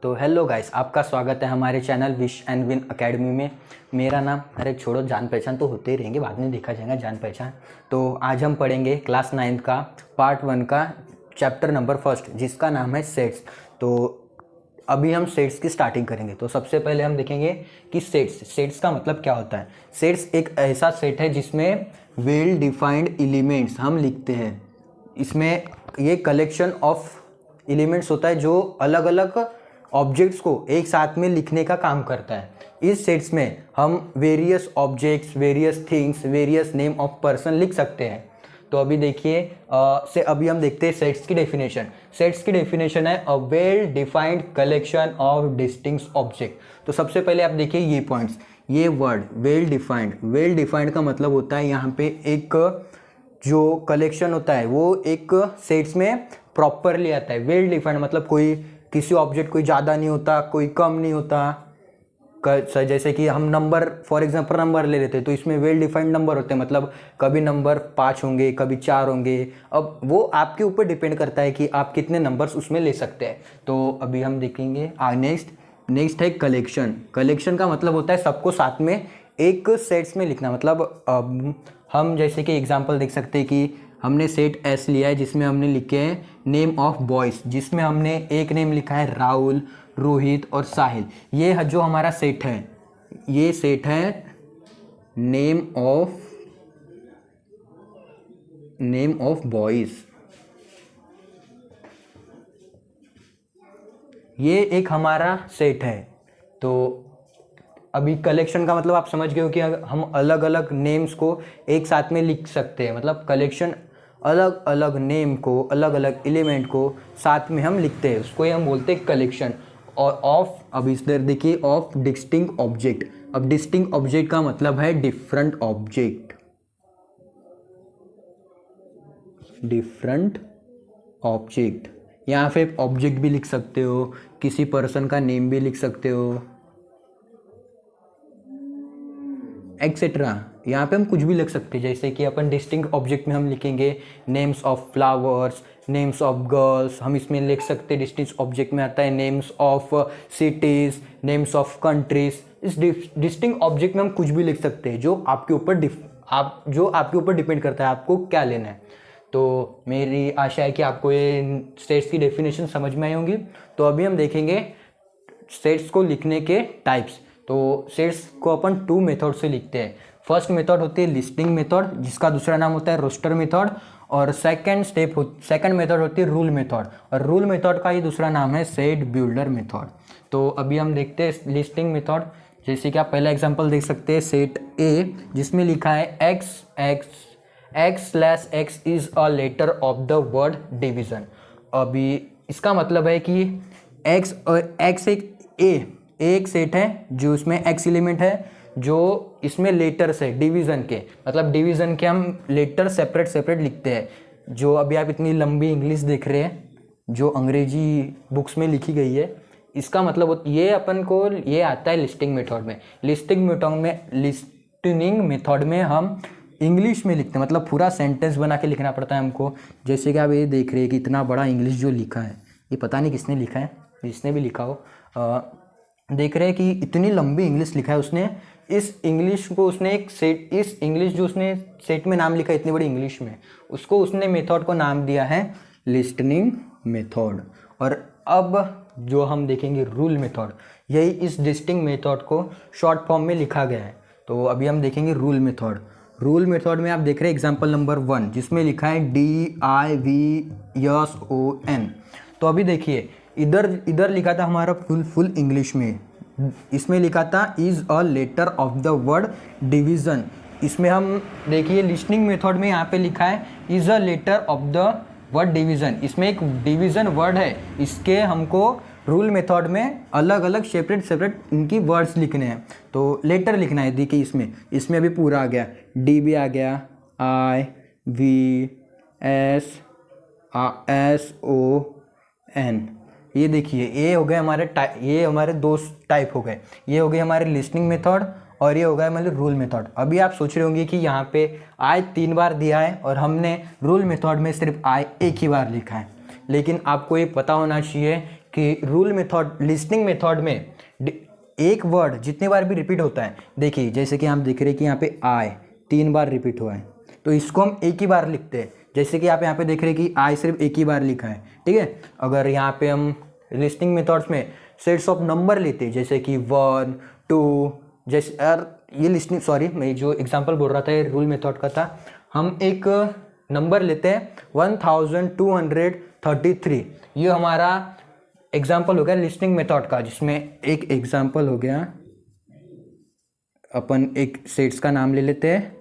तो hello guys, आपका स्वागत है हमारे channel wish and win academy में। मेरा नाम, अरे छोड़ो, जान पहचान तो होते ही रहेंगे, बाद में देखा जाएगा जान पहचान। तो आज हम पढ़ेंगे क्लास 9 का पार्ट 1 का चैप्टर नंबर 1 जिसका नाम है सेट्स। तो अभी हम सेट्स की स्टार्टिंग करेंगे। तो सबसे पहले हम देखेंगे कि सेट्स का मतलब क्या होता है। सेट्स एक ऐसा सेट है जिसमें वेल डिफाइंड एलिमेंट्स हम लिखते हैं। इसमें ये कलेक्शन ऑफ एलिमेंट्स होता है जो अलग अलग ऑब्जेक्ट्स को एक साथ में लिखने का काम करता है। इस सेट्स में हम various objects, various things, various name of person लिख सकते हैं। तो अभी देखिए अभी हम देखते हैं सेट्स की डेफिनेशन। सेट्स की डेफिनेशन है a well defined collection of distinct object. तो सबसे पहले आप देखिए ये पॉइंट्स, ये वर्ड वेल डिफाइंड का मतलब होता है यहाँ पे एक जो कलेक्शन होता है वो एक सेट्स में प्रॉपरली आता है। वेल डिफाइंड मतलब कोई किसी ऑब्जेक्ट कोई ज़्यादा नहीं होता, कोई कम नहीं होता। जैसे कि हम नंबर, फॉर एग्जांपल नंबर ले लेते हैं तो इसमें वेल डिफाइंड नंबर होते हैं, मतलब कभी नंबर 5 होंगे, कभी 4 होंगे। अब वो आपके ऊपर डिपेंड करता है कि आप कितने नंबर्स उसमें ले सकते हैं। तो अभी हम देखेंगे नेक्स्ट है कलेक्शन का मतलब होता है सबको साथ में एक सेट्स में लिखना। मतलब हम जैसे कि एग्जांपल देख सकते हैं कि हमने सेट एस लिया है जिसमें हमने लिखे हैं नेम ऑफ बॉयज़, जिसमें हमने एक नेम लिखा है राहुल, रोहित और साहिल। ये जो हमारा सेट है, ये सेट है नेम ऑफ बॉयज़। ये एक हमारा सेट है। तो अभी कलेक्शन का मतलब आप समझ गए हो कि हम अलग अलग नेम्स को एक साथ में लिख सकते हैं। मतलब कलेक्शन अलग अलग नेम को, अलग अलग एलिमेंट को साथ में हम लिखते हैं, उसको ही हम बोलते हैं कलेक्शन। और ऑफ, अब इधर देखिए, ऑफ डिस्टिंक्ट ऑब्जेक्ट। अब डिस्टिंक्ट ऑब्जेक्ट का मतलब है डिफरेंट ऑब्जेक्ट। यहाँ पे ऑब्जेक्ट भी लिख सकते हो, किसी पर्सन का नेम भी लिख सकते हो, एक्सेट्रा। यहाँ पे हम कुछ भी लिख सकते हैं। जैसे कि अपन डिस्टिंक्ट ऑब्जेक्ट में हम लिखेंगे names of flowers, names of girls. हम इसमें लिख सकते हैं, डिस्टिंक्ट ऑब्जेक्ट में आता है names of cities, names of countries. इस डिस्टिंक्ट ऑब्जेक्ट में हम कुछ भी लिख सकते हैं जो आपके ऊपर डिपेंड करता है आपको क्या लेना है। तो मेरी आशा है कि आपको ये सेट्स की डेफिनेशन समझ में आई होंगी। तो अभी हम देखेंगे सेट्स को लिखने के टाइप्स। तो सेट्स को अपन 2 मेथड से लिखते हैं। फर्स्ट मेथड होती है लिस्टिंग मेथड, जिसका दूसरा नाम होता है रोस्टर मेथड। और सेकंड मेथड होती है रूल मेथड, और रूल मेथड का ही दूसरा नाम है सेट बिल्डर मेथड। तो अभी हम देखते हैं लिस्टिंग मेथड। जैसे कि आप पहला एग्जांपल देख सकते हैं, सेट ए जिसमें लिखा है x/x is a letter of the word division. अभी इसका मतलब है कि x एक सेट है जो उसमें x एलिमेंट है, जो इसमें लेटर्स है डिवीज़न के। मतलब डिवीज़न के हम लेटर सेपरेट लिखते हैं। जो अभी आप इतनी लंबी इंग्लिश देख रहे हैं जो अंग्रेजी बुक्स में लिखी गई है, इसका मतलब ये अपन को ये आता है लिस्टिंग मेथड में। लिस्टिंग मेथड में हम इंग्लिश में लिखते हैं, मतलब पूरा सेंटेंस बना के लिखना पड़ता है हमको। जैसे कि आप ये देख रहे हैं कि इतना बड़ा इंग्लिश जो लिखा है, ये पता नहीं किसने लिखा है, जिसने भी लिखा हो। देख रहे हैं कि इतनी लंबी इंग्लिश लिखा है उसने। इस इंग्लिश को उसने इस इंग्लिश जो उसने सेट में नाम लिखा है इतनी बड़ी इंग्लिश में, उसको उसने मेथड को नाम दिया है लिस्टनिंग मेथड। और अब जो हम देखेंगे रूल मेथड, यही इस डिस्टिंक्ट मेथड को शॉर्ट फॉर्म में लिखा गया है। तो अभी हम देखेंगे रूल मेथड में आप देख रहे हैं एग्जाम्पल नंबर 1 जिसमें लिखा है DIVSON। तो अभी देखिए इधर लिखा था हमारा फुल इंग्लिश में, इसमें लिखा था is a letter of the word division. इसमें हम देखिए लिस्टिंग मेथड में यहाँ पे लिखा है is a letter of the word division. इसमें एक डिवीज़न वर्ड है, इसके हमको रूल मेथड में अलग अलग सेपरेट इनकी वर्ड्स लिखने हैं। तो लेटर लिखना है। देखिए इसमें अभी पूरा आ गया, डी भी आ गया, IVSSON। ये देखिए ये हो गए ये हमारे 2 टाइप हो गए। ये हो गए हमारे लिस्टिंग मेथड और ये हो गया हमारे रूल मेथड। अभी आप सोच रहे होंगे कि यहाँ पे आई 3 बार दिया है और हमने रूल मेथड में सिर्फ आई एक ही बार लिखा है। लेकिन आपको ये पता होना चाहिए कि रूल मेथड, लिस्टिंग मेथड में एक वर्ड जितनी बार भी रिपीट होता है, देखिए जैसे कि हम देख रहे हैं कि यहाँ पे आई 3 बार रिपीट हुआ है, तो इसको हम एक ही बार लिखते हैं। जैसे कि आप यहाँ पे देख रहे हैं कि आई सिर्फ एक ही बार लिखा है, ठीक है। अगर यहाँ पे हम लिस्टिंग मेथड्स में सेट्स ऑफ नंबर लेते हैं, जैसे कि 1 2, जैसे यार ये लिस्टिंग, सॉरी मैं जो एग्जांपल बोल रहा था ये रूल मेथड का था। हम एक नंबर लेते हैं 1233, ये हमारा एग्जाम्पल हो गया लिस्टिंग मेथड का, जिसमें एक एग्जाम्पल हो गया, अपन एक सेट्स का नाम ले लेते हैं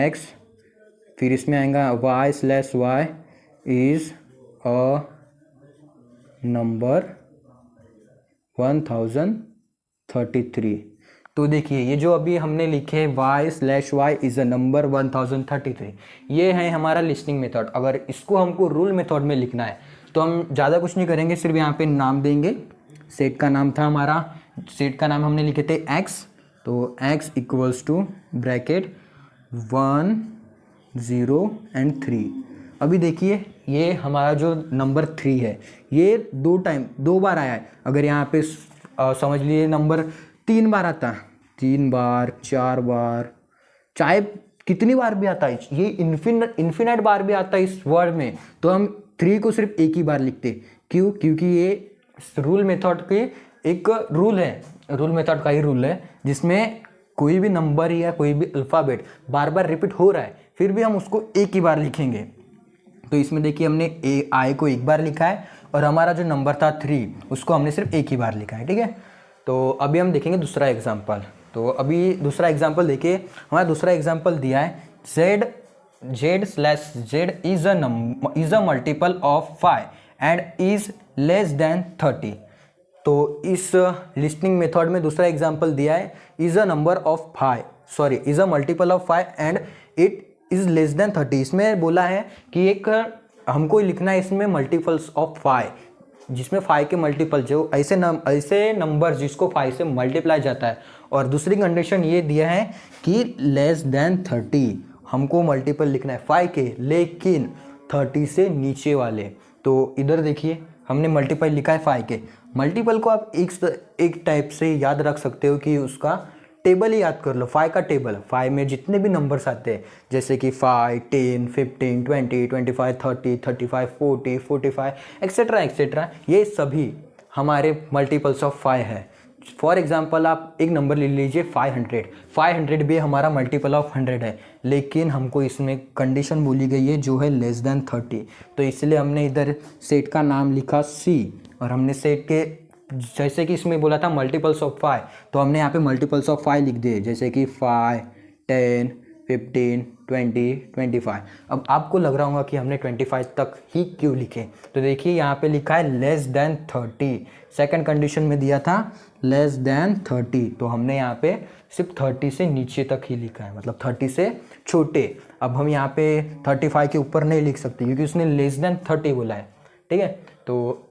एक्स, फिर इसमें आएगा y/y इज अ नंबर 1033। तो देखिए ये जो अभी हमने लिखे y/y इज अ नंबर 1033, ये है हमारा लिस्टिंग मेथड। अगर इसको हमको रूल मेथड में लिखना है तो हम ज़्यादा कुछ नहीं करेंगे, सिर्फ यहाँ पे नाम देंगे। सेट का नाम था हमारा, सेट का नाम हमने लिखे थे x, तो x equals to bracket 1 0 and 3। अभी देखिए ये हमारा जो नंबर 3 है ये 2 बार आया है। अगर यहाँ पे समझ लिए नंबर 3 बार आता, 3 बार 4 बार, चाहे कितनी बार भी आता है, ये इन्फिनाइट बार भी आता है इस वर्ड में, तो हम 3 को सिर्फ एक ही बार लिखते। क्यों? क्योंकि ये रूल मेथड के एक रूल है, रूल मेथड का ही रूल है, जिसमें कोई भी नंबर या कोई भी अल्फ़ाबेट बार बार रिपीट हो रहा है फिर भी हम उसको एक ही बार लिखेंगे। तो इसमें देखिए हमने आई को एक बार लिखा है और हमारा जो नंबर था 3 उसको हमने सिर्फ एक ही बार लिखा है, ठीक है। तो अभी हम देखेंगे दूसरा एग्जाम्पल। तो अभी दूसरा एग्जाम्पल देखिए, हमारा दूसरा एग्जाम्पल दिया है z is a multiple of 5 and is less than 30। तो इस लिस्टिंग मेथड में दूसरा एग्जाम्पल दिया है is a number of 5, sorry is a multiple of 5 and it is less than 30। इसमें बोला है कि एक हमको लिखना है इसमें मल्टीपल्स ऑफ 5, जिसमें 5 के मल्टीपल जो ऐसे नंबर जिसको 5 से मल्टीप्लाई जाता है, और दूसरी कंडीशन ये दिया है कि लेस देन 30, हमको मल्टीपल लिखना है 5 के लेकिन 30 से नीचे वाले। तो इधर देखिए हमने मल्टीपल लिखा है 5 के। मल्टीपल को आप एक टाइप से याद रख सकते हो कि उसका टेबल ही याद कर लो, 5 का टेबल। 5 में जितने भी नंबर्स आते हैं जैसे कि 5 10 15 20 25 30 35 40 45 एक्सेट्रा एक्सेट्रा, ये सभी हमारे मल्टीपल्स ऑफ 5 है। फॉर एग्जांपल आप एक नंबर ले लीजिए 500 भी हमारा मल्टीपल ऑफ 100 है, लेकिन हमको इसमें कंडीशन बोली गई है जो है लेस देन 30। तो इसलिए हमने इधर सेट का नाम लिखा C, और हमने सेट के जैसे कि इसमें बोला था मल्टीपल्स ऑफ 5, तो हमने यहाँ पे मल्टीपल्स ऑफ 5 लिख दिए, जैसे कि 5 10 15 20 25। अब आपको लग रहा होगा कि हमने 25 तक ही क्यों लिखे, तो देखिए यहाँ पे लिखा है लेस देन 30, सेकंड कंडीशन में दिया था लेस देन 30, तो हमने यहाँ पे सिर्फ 30 से नीचे तक ही लिखा है, मतलब 30 से छोटे। अब हम यहाँ पे 35 के ऊपर नहीं लिख सकते क्योंकि उसने लेस देन 30 बोला है, ठीक है। तो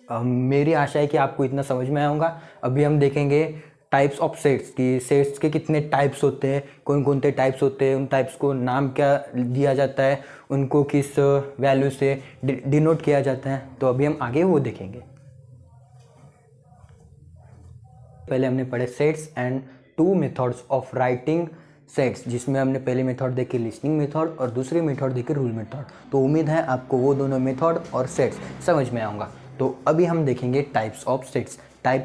मेरी आशा है कि आपको इतना समझ में आया होगा। अभी हम देखेंगे टाइप्स ऑफ सेट्स की, सेट्स के कितने टाइप्स होते हैं, कौन कौन से टाइप्स होते हैं, उन टाइप्स को नाम क्या दिया जाता है, उनको किस वैल्यू से डिनोट किया जाता है। तो अभी हम आगे वो देखेंगे। पहले हमने पढ़े sets and 2 methods of writing sets, जिसमें हमने पहले मेथड देखी लिस्टिंग मेथड और दूसरी मेथड देखी रूल मेथड। तो उम्मीद है आपको वो दोनों मेथड और सेट्स समझ में आऊँगा। तो अभी हम देखेंगे टाइप्स ऑफ सेट्स।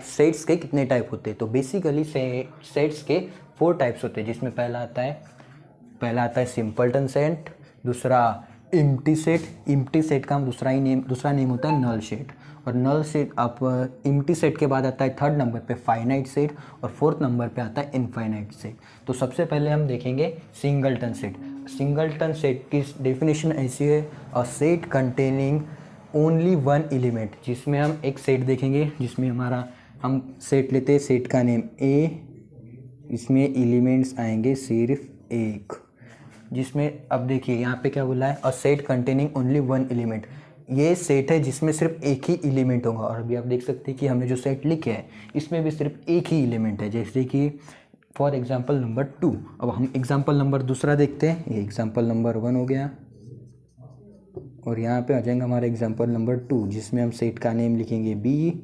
सेट्स के कितने टाइप होते हैं, तो बेसिकली सेट्स के 4 टाइप्स होते हैं, जिसमें पहला आता है सिंपलटन सेट, दूसरा एम्प्टी सेट, एम्प्टी सेट का दूसरा नेम होता है नल सेट, और नल सेट आप एम्प्टी सेट के बाद आता है थर्ड नंबर पे फाइनाइट सेट, और फोर्थ नंबर पे आता है इनफाइनाइट सेट। तो सबसे पहले हम देखेंगे सिंगलटन सेट। सिंगलटन सेट की डेफिनेशन ऐसी है, अ सेट कंटेनिंग ओनली 1 एलिमेंट, जिसमें हम एक सेट देखेंगे जिसमें हम सेट लेते हैं, सेट का नेम A, इसमें एलिमेंट्स आएंगे सिर्फ एक, जिसमें अब देखिए यहाँ पे क्या बोला है, अ सेट कंटेनिंग ओनली 1 एलिमेंट। ये सेट है जिसमें सिर्फ एक ही एलिमेंट होगा, और अभी आप देख सकते हैं कि हमने जो सेट लिखे है इसमें भी सिर्फ एक ही एलिमेंट है, जैसे कि फॉर एग्जाम्पल नंबर 2। अब हम एग्जाम्पल नंबर दूसरा देखते हैं, ये एग्जाम्पल नंबर 1 हो गया। और यहाँ पे आ जाएगा हमारा एग्जांपल नंबर 2, जिसमें हम सेट का नेम लिखेंगे बी,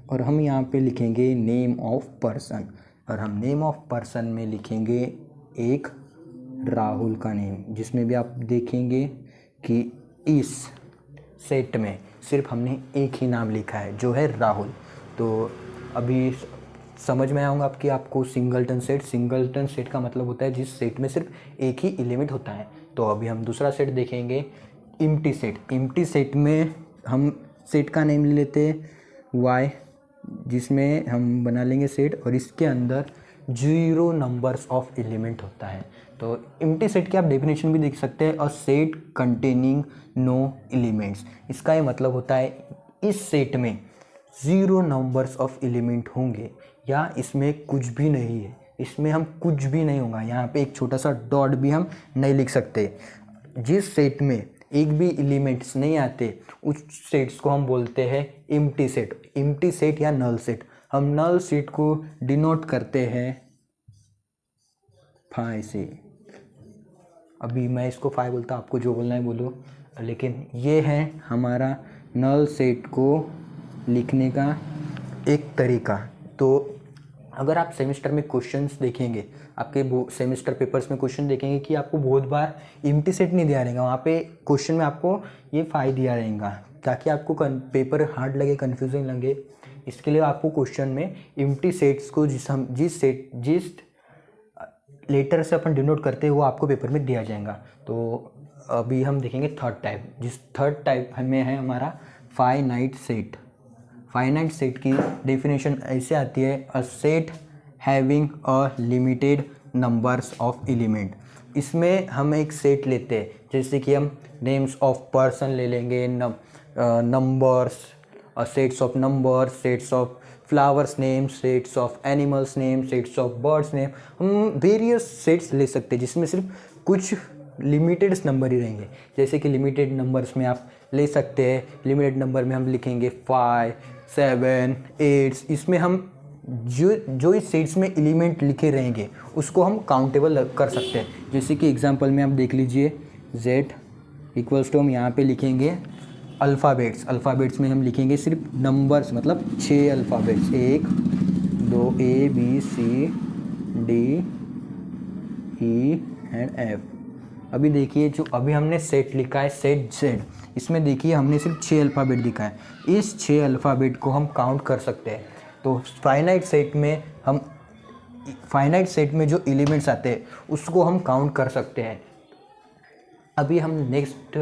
और हम यहाँ पे लिखेंगे नेम ऑफ पर्सन, और हम नेम ऑफ पर्सन में लिखेंगे एक राहुल का नेम, जिसमें भी आप देखेंगे कि इस सेट में सिर्फ हमने एक ही नाम लिखा है जो है राहुल। तो अभी समझ में आऊँगा आपकी आपको सिंगलटन सेट का मतलब होता है जिस सेट में सिर्फ एक ही एलिमेंट होता है। तो अभी हम दूसरा सेट देखेंगे एम्प्टी सेट में हम सेट का नेम ले लेते हैं वाई, जिसमें हम बना लेंगे सेट और इसके अंदर 0 नंबर्स ऑफ एलिमेंट होता है। तो एम्प्टी सेट की आप डेफिनेशन भी देख सकते हैं, a set containing no elements. इसका ये मतलब होता है इस सेट में 0 नंबर्स ऑफ एलिमेंट होंगे या इसमें कुछ भी नहीं है, इसमें हम कुछ भी नहीं होगा। यहाँ पे एक छोटा सा डॉट भी हम नहीं लिख सकते। जिस सेट में एक भी एलिमेंट्स नहीं आते उस सेट्स को हम बोलते हैं एम्प्टी सेट या नल सेट। हम नल सेट को डिनोट करते हैं फाई से। अभी मैं इसको फाई बोलता, आपको जो बोलना है बोलो, लेकिन ये है हमारा नल सेट को लिखने का एक तरीका। तो अगर आप सेमेस्टर में क्वेश्चंस देखेंगे, आपके सेमेस्टर पेपर्स में क्वेश्चन देखेंगे कि आपको बहुत बार एम्प्टी सेट नहीं दिया रहेगा, वहाँ पे क्वेश्चन में आपको ये फाई दिया रहेगा ताकि आपको पेपर हार्ड लगे, कन्फ्यूजिंग लगे। इसके लिए आपको क्वेश्चन में एम्प्टी सेट्स को जिस लेटर से अपन डिनोट करते हैं वो आपको पेपर में दिया जाएगा। तो अभी हम देखेंगे थर्ड टाइप, जिस थर्ड टाइप में है हमारा फाइनाइट सेट। फाइनाइट सेट की डेफिनेशन ऐसे आती है, a set having a limited numbers of element. इसमें हम एक सेट लेते हैं, जैसे कि हम नेम्स ऑफ पर्सन ले लेंगे, numbers, sets of numbers, sets of flowers name, sets of animals name, sets of birds name. हम वेरियस सेट्स ले सकते हैं जिसमें सिर्फ कुछ लिमिटेड नंबर ही रहेंगे। जैसे कि लिमिटेड नंबर्स में आप ले सकते हैं, लिमिटेड नंबर में हम लिखेंगे 5, 7, 8। इसमें हम जो इस सेट्स में एलिमेंट लिखे रहेंगे उसको हम काउंटेबल कर सकते हैं। जैसे कि एग्जांपल में आप देख लीजिए, Z इक्वल्स टू हम यहाँ पे लिखेंगे अल्फ़ाबेट्स में हम लिखेंगे सिर्फ नंबर्स, मतलब 6 alphabets, 1, 2, A, B, C, D, E and F। अभी देखिए जो अभी हमने सेट लिखा है सेट Z, इसमें देखिए हमने सिर्फ 6 अल्फ़ाबेट लिखा है। इस 6 अल्फ़ाबेट को हम काउंट कर सकते हैं। तो फाइनाइट सेट में जो एलिमेंट्स आते हैं उसको हम काउंट कर सकते हैं। अभी हम नेक्स्ट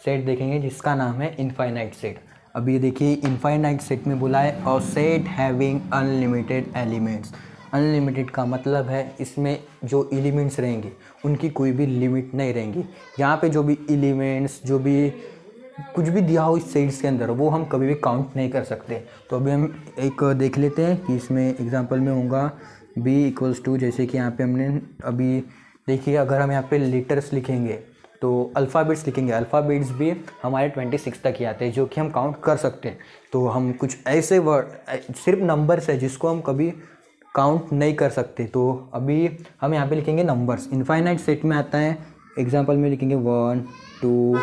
सेट देखेंगे जिसका नाम है इनफाइनाइट सेट। अभी देखिए इनफाइनाइट सेट में बोला है a set having unlimited elements. Unlimited का मतलब है इसमें जो एलिमेंट्स रहेंगे उनकी कोई भी लिमिट नहीं रहेंगी। यहाँ पे जो भी एलिमेंट्स, जो भी कुछ भी दिया हो इस सेट्स के अंदर वो हम कभी भी काउंट नहीं कर सकते। तो अभी हम एक देख लेते हैं कि इसमें एग्जांपल में होगा b इक्वल्स टू, जैसे कि यहाँ पे हमने अभी देखिए अगर हम यहाँ पे लेटर्स लिखेंगे तो अल्फ़ाबेट्स लिखेंगे, अल्फ़ाबेट्स भी हमारे 26 तक ही आते हैं जो कि हम काउंट कर सकते हैं। तो हम कुछ ऐसे वर्ड सिर्फ नंबर्स है जिसको हम कभी काउंट नहीं कर सकते। तो अभी हम यहाँ पे लिखेंगे नंबर्स। इनफाइनाइट सेट में आता है, एग्जांपल में लिखेंगे 1, 2,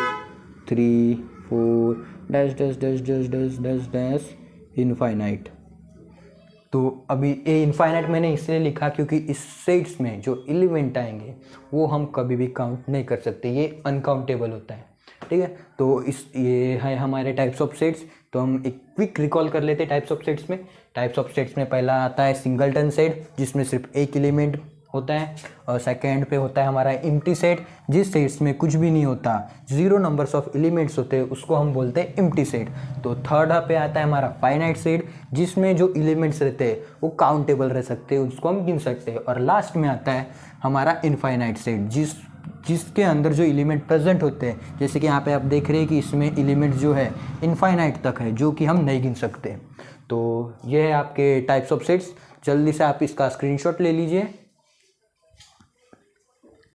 3, 4 dash dash dash dash dash dash dash infinite. तो अभी ये इनफाइनाइट मैंने इसलिए लिखा क्योंकि इस सेट्स में जो एलिमेंट आएंगे वो हम कभी भी काउंट नहीं कर सकते, ये अनकाउंटेबल होता है। ठीक है, तो ये है हमारे टाइप्स ऑफ सेट्स। तो हम एक क्विक रिकॉल कर लेते हैं टाइप्स ऑफ सेट्स में। टाइप्स ऑफ सेट्स में पहला आता है सिंगलटन सेट जिसमें सिर्फ एक एलिमेंट होता है, और सेकेंड पे होता है हमारा एम्प्टी सेट जिस सेट्स में कुछ भी नहीं होता, 0 नंबर्स ऑफ एलिमेंट्स होते हैं, उसको हम बोलते हैं एम्प्टी सेट। तो थर्ड पे आता है हमारा फाइनाइट सेट जिसमें जो एलिमेंट्स रहते हैं वो काउंटेबल रह सकते हैं, उसको हम गिन सकते हैं। और लास्ट में आता है हमारा इनफाइनाइट सेट जिसके अंदर जो एलिमेंट प्रेजेंट होते हैं, जैसे कि यहाँ पे आप देख रहे हैं कि इसमें एलिमेंट जो है इनफाइनाइट तक है जो कि हम नहीं गिन सकते। तो ये है आपके टाइप्स ऑफ सेट्स। जल्दी से आप इसका स्क्रीनशॉट ले लीजिए।